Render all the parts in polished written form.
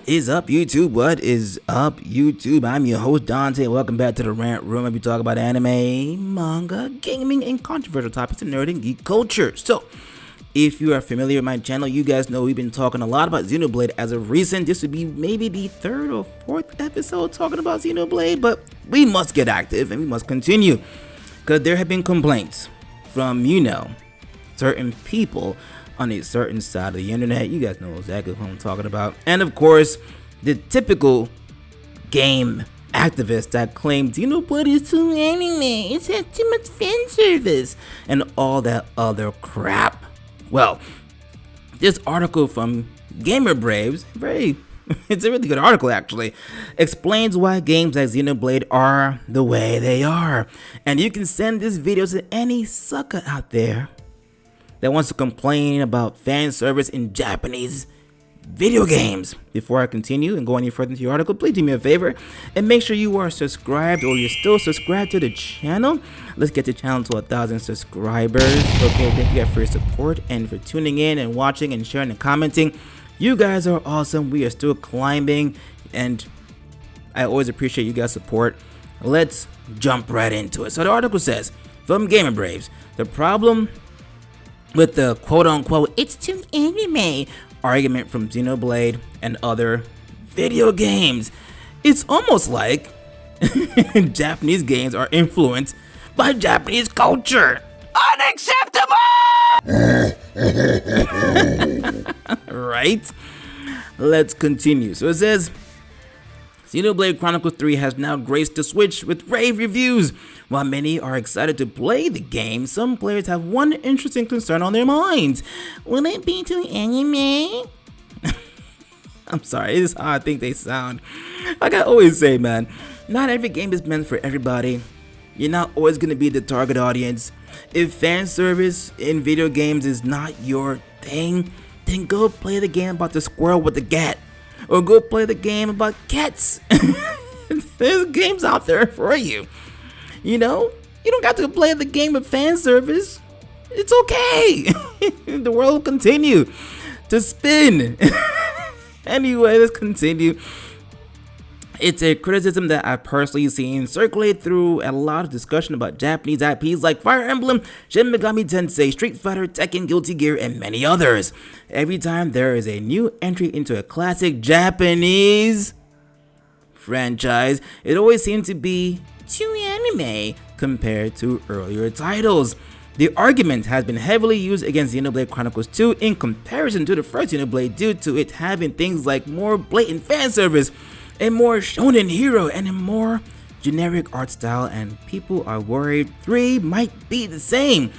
What is up, YouTube? What is up, YouTube? I'm your host, Dante, and welcome back to the Rant Room, where we talk about anime, manga, gaming, and controversial topics in nerd and geek culture. So, if you are familiar with my channel, you guys know we've been talking a lot about Xenoblade as of recent. This would be maybe the third or fourth episode talking about Xenoblade, but we must get active and we must continue, because there have been complaints from, certain people on a certain side of the internet. You guys know exactly what I'm talking about. And of course, the typical game activists that claim Xenoblade is too anime, it has too much fan service, and all that other crap. Well, this article from GamerBraves, it's a really good article actually, explains why games like Xenoblade are the way they are. And you can send this video to any sucker out there that wants to complain about fan service in Japanese video games. Before I continue and go any further into your article, please do me a favor and make sure you are subscribed, or you're still subscribed to the channel. Let's get the channel to 1,000 subscribers. Okay, thank you guys for your support and for tuning in and watching and sharing and commenting. You guys are awesome. We are still climbing, and I always appreciate you guys' support. Let's jump right into it. So the article says, from GamerBraves, the problem with the quote-unquote "it's too anime" argument from Xenoblade and other video games, it's almost like Japanese games are influenced by Japanese culture. Unacceptable! Right? Let's continue. So it says, Xenoblade Chronicles 3 has now graced the Switch with rave reviews. While many are excited to play the game, some players have one interesting concern on their minds. Will it be too anime? I'm sorry, this is how I think they sound. Like I always say, man, not every game is meant for everybody. You're not always going to be the target audience. If fan service in video games is not your thing, then go play the game about the squirrel with the cat. Or go play the game about cats. There's games out there for you. You know, you don't got to play the game with fan service. It's okay. The world will continue to spin. Anyway, let's continue. It's a criticism that I've personally seen circulate through a lot of discussion about Japanese IPs like Fire Emblem, Shin Megami Tensei, Street Fighter, Tekken, Guilty Gear, and many others. Every time there is a new entry into a classic Japanese franchise, it always seems to be too anime compared to earlier titles. The argument has been heavily used against Xenoblade Chronicles 2 in comparison to the first Xenoblade due to it having things like more blatant fan service, a more shonen hero, and a more generic art style, and people are worried 3 might be the same.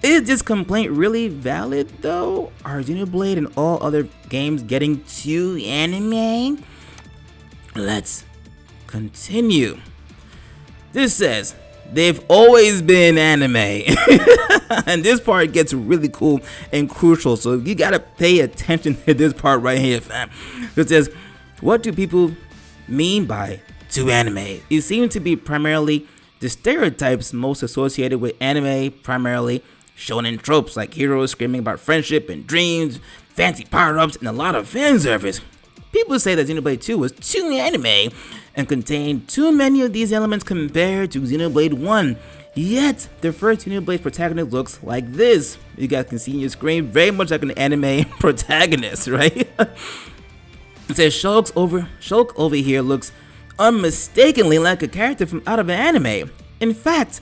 Is this complaint really valid though? Are Xenoblade and all other games getting too anime? Let's continue. This says, they've always been anime. And this part gets really cool and crucial, so you gotta pay attention to this part right here, fam. It says, what do people mean by too anime? It seems to be primarily the stereotypes most associated with anime, primarily shonen tropes like heroes screaming about friendship and dreams, fancy power-ups, and a lot of fan service. People say that Xenoblade 2 was too anime and contained too many of these elements compared to Xenoblade 1. Yet, the first Xenoblade protagonist looks like this. You guys can see on your screen, very much like an anime protagonist, right? It says Shulk over here looks unmistakably like a character from out of an anime. In fact,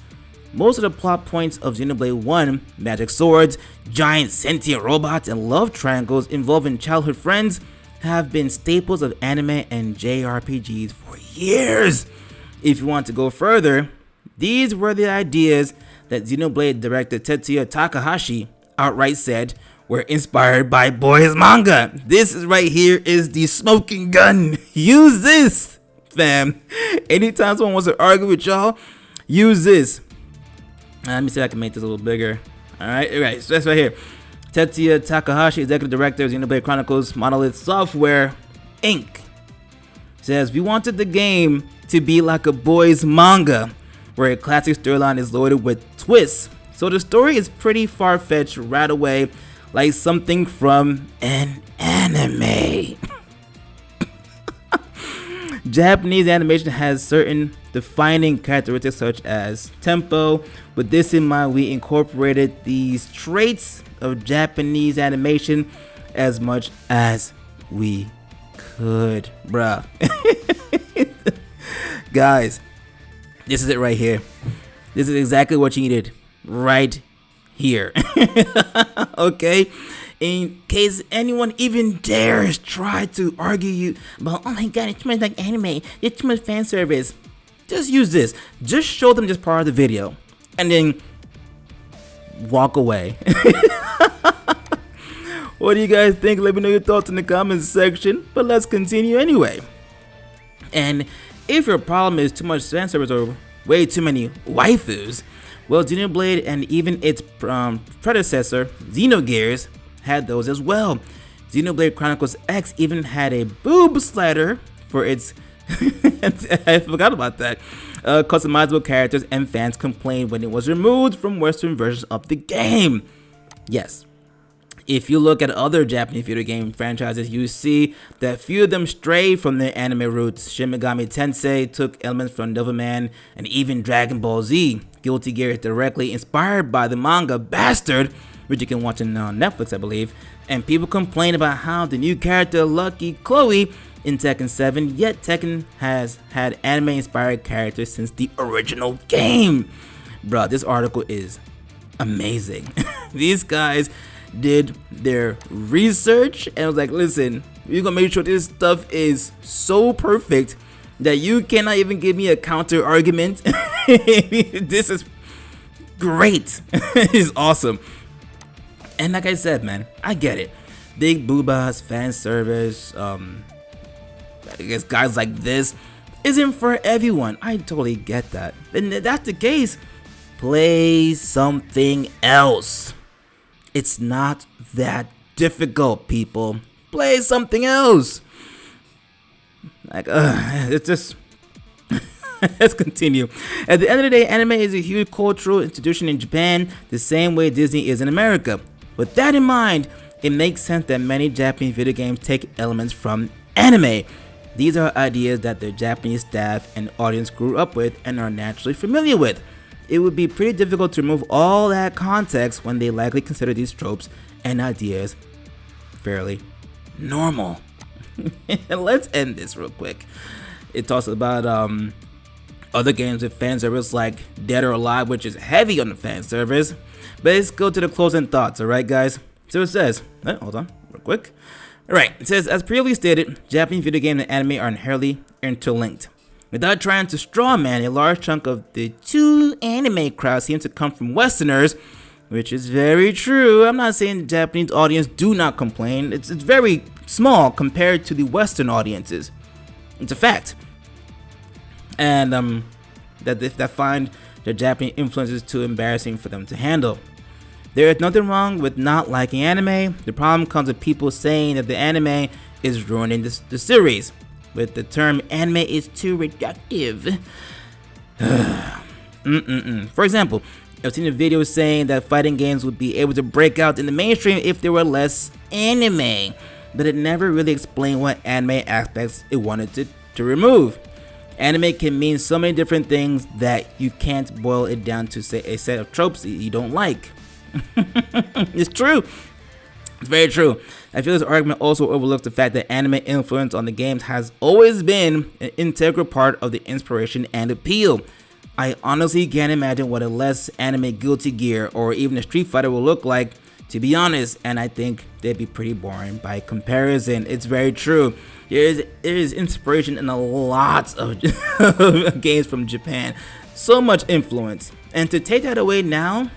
most of the plot points of Xenoblade 1, magic swords, giant sentient robots, and love triangles involving childhood friends, have been staples of anime and JRPGs for years. If you want to go further, these were the ideas that Xenoblade director Tetsuya Takahashi outright said were inspired by boys manga. This is right here is the smoking gun. Use this, fam. Anytime someone wants to argue with y'all, use this. Let me see if I can make this a little bigger. Alright, so that's right here. Tetsuya Takahashi, executive director of Xenoblade Chronicles Monolith Software, Inc. says, we wanted the game to be like a boys manga, where a classic storyline is loaded with twists. So the story is pretty far-fetched right away, like something from an anime. Japanese animation has certain defining characteristics such as tempo. With this in mind, we incorporated these traits of Japanese animation as much as we could, bruh. Guys, this is it right here. This is exactly what you needed right here. Okay? In case anyone even dares try to argue you about, oh my god, it's too much like anime, it's too much fan service, just use this. Just show them just part of the video and then walk away. What do you guys think? Let me know your thoughts in the comments section, but let's continue anyway. And if your problem is too much fan service or way too many waifus, well, Xenoblade and even its predecessor, Xenogears, had those as well. Xenoblade Chronicles X even had a boob slider for its I forgot about that. Customizable characters, and fans complained when it was removed from Western versions of the game. Yes. If you look at other Japanese video game franchises, you see that few of them stray from their anime roots. Shin Megami Tensei took elements from Devilman, and even Dragon Ball Z. Guilty Gear is directly inspired by the manga Bastard, which you can watch on Netflix, I believe. And people complain about how the new character Lucky Chloe in Tekken 7, yet Tekken has had anime-inspired characters since the original game. Bro, this article is amazing. These guys did their research and was like, listen, we're gonna make sure this stuff is so perfect that you cannot even give me a counter argument. This is great. It's awesome. And like I said, man, I get it. Big boobas, fan service, I guess guys like this isn't for everyone. I totally get that. And if that's the case, play something else. It's not that difficult, people. Play something else. Like, it's just... Let's continue. At the end of the day, anime is a huge cultural institution in Japan, the same way Disney is in America. With that in mind, it makes sense that many Japanese video games take elements from anime. These are ideas that the Japanese staff and audience grew up with and are naturally familiar with. It would be pretty difficult to remove all that context when they likely consider these tropes and ideas fairly normal. And let's end this real quick. It talks about other games with fan service like Dead or Alive, which is heavy on the fan service. But let's go to the closing thoughts, alright guys? So it says, hold on, real quick. Alright, it says, as previously stated, Japanese video games and anime are inherently interlinked. Without trying to strawman, a large chunk of the two anime crowd seems to come from Westerners, which is very true. I'm not saying the Japanese audience do not complain. It's very small compared to the Western audiences. It's a fact. And that find the Japanese influences too embarrassing for them to handle. There is nothing wrong with not liking anime. The problem comes with people saying that the anime is ruining the series, with the term anime is too reductive. For example, I've seen a video saying that fighting games would be able to break out in the mainstream if there were less anime, but it never really explained what anime aspects it wanted to remove. Anime can mean so many different things that you can't boil it down to say a set of tropes that you don't like. It's true. It's very true. I feel this argument also overlooks the fact that anime influence on the games has always been an integral part of the inspiration and appeal. I honestly can't imagine what a less anime Guilty Gear or even a Street Fighter will look like, to be honest, and I think they'd be pretty boring by comparison. It's very true. There is inspiration in a lot of games from Japan. So much influence. And to take that away now,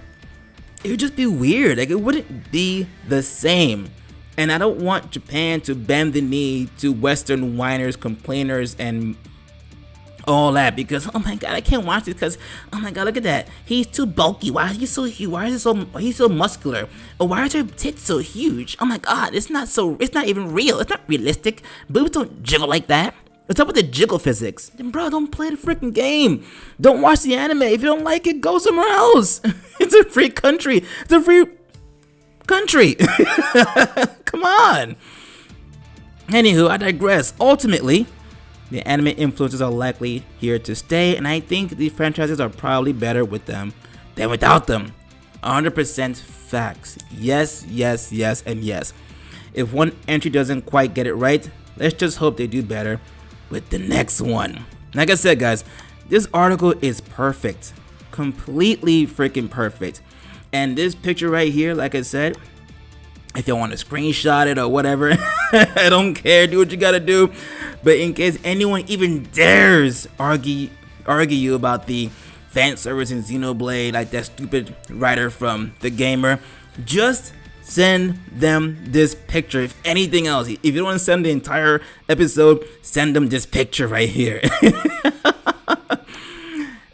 it would just be weird. Like, it wouldn't be the same. And I don't want Japan to bend the knee to Western whiners, complainers, and all that, because oh my god, I can't watch this because oh my god, look at that, he's too bulky. Why is he so huge? Why is he's so muscular? Or why is her tits so huge? Oh my god, it's not even real. It's not realistic. Boobs don't jiggle like that. What's up with the jiggle physics? Then bro, don't play the freaking game. Don't watch the anime. If you don't like it, go somewhere else. It's a free country. It's a free country. Come on. Anywho, I digress. Ultimately, The anime influences are likely here to stay, and I think the franchises are probably better with them than without them. 100% facts. Yes, yes, yes, and yes. If one entry doesn't quite get it right, let's just hope they do better with the next one. Like I said, guys, this article is perfect. Completely freaking perfect. And this picture right here, like I said, if you want to screenshot it or whatever, I don't care, do what you gotta do. But in case anyone even dares argue you about the fan service in Xenoblade, like that stupid writer from The Gamer, just send them this picture. If anything else, if you don't want to send the entire episode, send them this picture right here.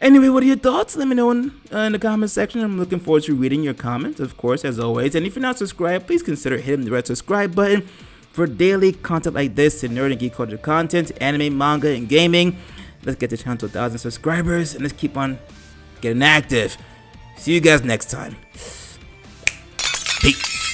Anyway, what are your thoughts? Let me know in the comment section. I'm looking forward to reading your comments, of course, as always. And if you're not subscribed, please consider hitting the red subscribe button for daily content like this in nerd and geek culture content, anime, manga, and gaming. Let's get the channel to 1,000 subscribers, and let's keep on getting active. See you guys next time. Peace.